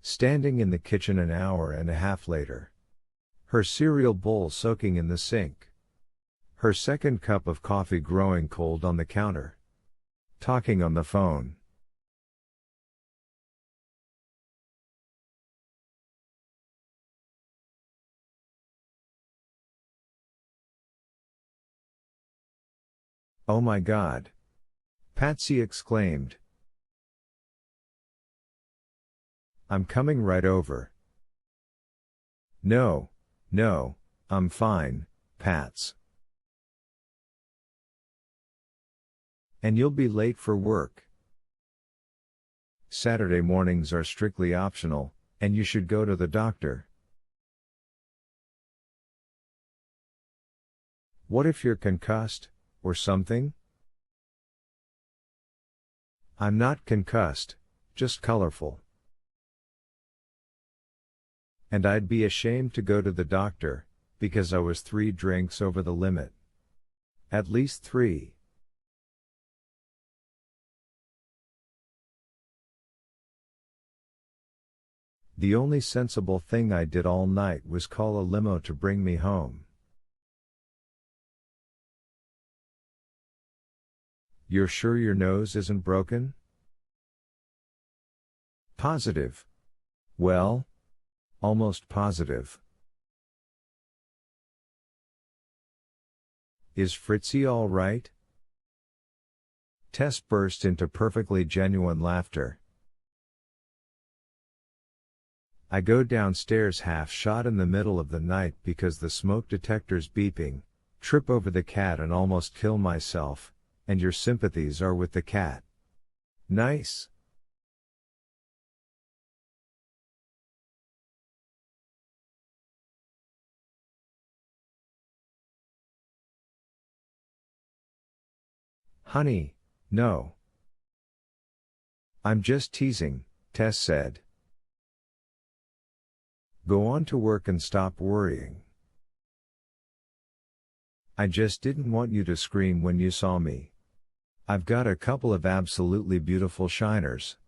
standing in the kitchen an hour and a half later. Her cereal bowl soaking in the sink. Her second cup of coffee growing cold on the counter. Talking on the phone. "Oh my God!" Patsy exclaimed. "I'm coming right over." No, I'm fine, Pats." "And you'll be late for work. Saturday mornings are strictly optional, and you should go to the doctor." "What if you're concussed, or something?" "I'm not concussed, just colorful. And I'd be ashamed to go to the doctor, because I was 3 drinks over the limit. At least 3. The only sensible thing I did all night was call a limo to bring me home." "You're sure your nose isn't broken?" "Positive. Well, almost positive." "Is Fritzy all right?" Tess burst into perfectly genuine laughter. "I go downstairs half shot in the middle of the night because the smoke detector's beeping, trip over the cat and almost kill myself, and your sympathies are with the cat. Nice." "Honey, no. I'm just teasing," Tess said. "Go on to work and stop worrying. I just didn't want you to scream when you saw me. I've got a couple of absolutely beautiful shiners."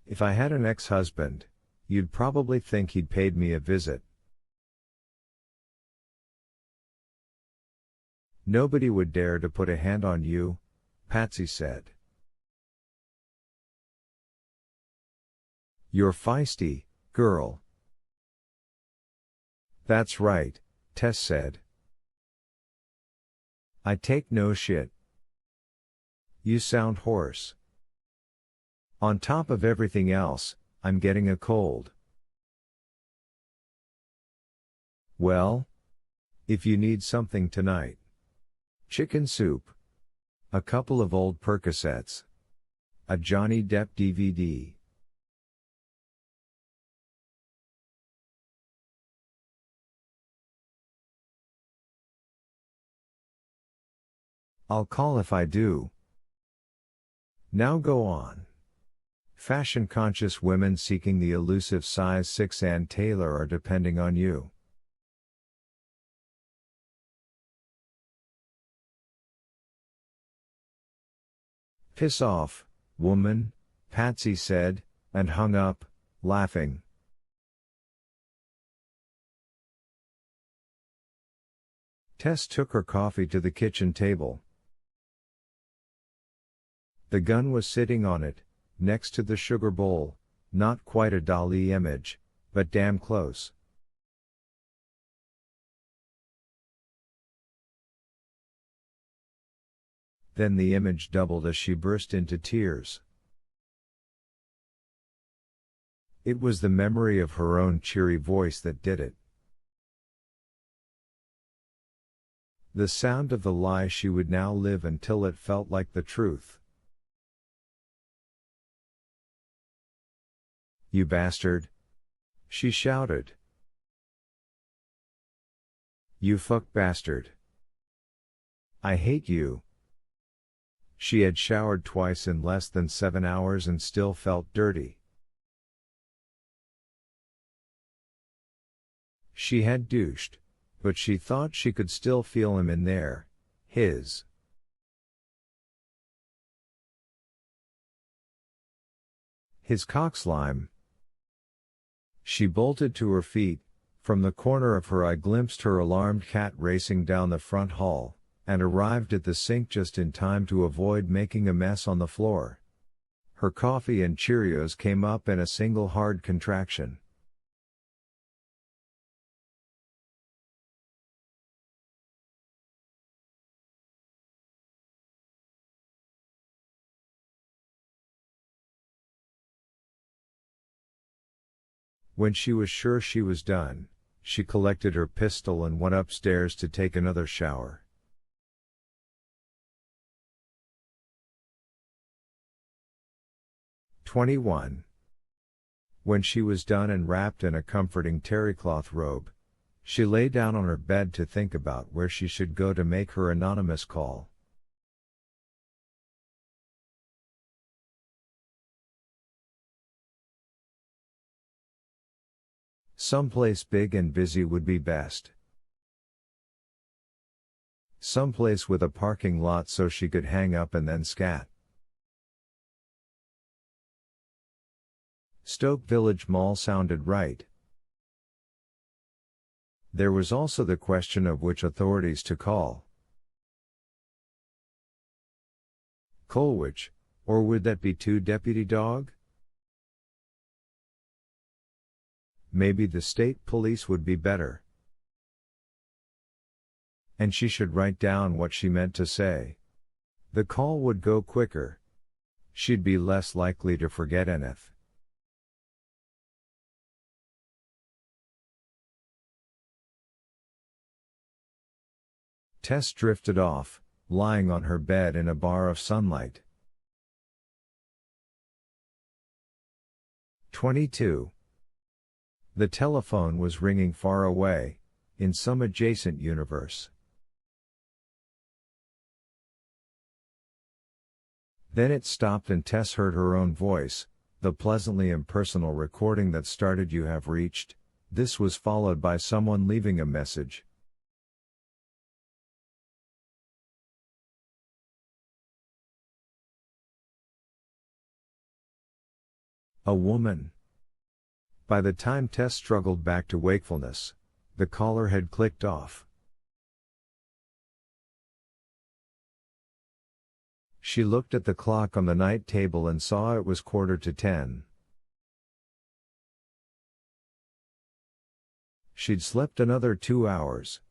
"If I had an ex-husband, you'd probably think he'd paid me a visit." "Nobody would dare to put a hand on you," Patsy said. "You're feisty, girl." "That's right," Tess said. "I take no shit." "You sound hoarse." "On top of everything else, I'm getting a cold." "Well, if you need something tonight. Chicken soup. A couple of old Percocets. A Johnny Depp DVD. I'll call if I do." "Now go on." Fashion-conscious women seeking the elusive size 6 Ann Taylor are depending on you. "Piss off, woman," Patsy said, and hung up, laughing. Tess took her coffee to the kitchen table. The gun was sitting on it, next to the sugar bowl, not quite a Dali image, but damn close. Then the image doubled as she burst into tears. It was the memory of her own cheery voice that did it. The sound of the lie she would now live until it felt like the truth. "You bastard!" she shouted. "You fuck bastard! I hate you!" She had showered twice in less than 7 hours and still felt dirty. She had douched, but she thought she could still feel him in there, his. His cockslime. She bolted to her feet. From the corner of her eye glimpsed her alarmed cat racing down the front hall, and arrived at the sink just in time to avoid making a mess on the floor. Her coffee and Cheerios came up in a single hard contraction. When she was sure she was done, she collected her pistol and went upstairs to take another shower. "21. When she was done and wrapped in a comforting terrycloth robe, she lay down on her bed to think about where she should go to make her anonymous call. Someplace big and busy would be best. Someplace with a parking lot so she could hang up and then scat. Stoke Village Mall sounded right. There was also the question of which authorities to call. Colwich, or would that be too deputy dog? Maybe the state police would be better. And she should write down what she meant to say. The call would go quicker. She'd be less likely to forget anyth. Tess drifted off, lying on her bed in a bar of sunlight. 22. The telephone was ringing far away, in some adjacent universe. Then it stopped and Tess heard her own voice, the pleasantly impersonal recording that started "You have reached." This was followed by someone leaving a message. A woman. By the time Tess struggled back to wakefulness, the caller had clicked off. She looked at the clock on the night table and saw it was 9:45. She'd slept another 2 hours.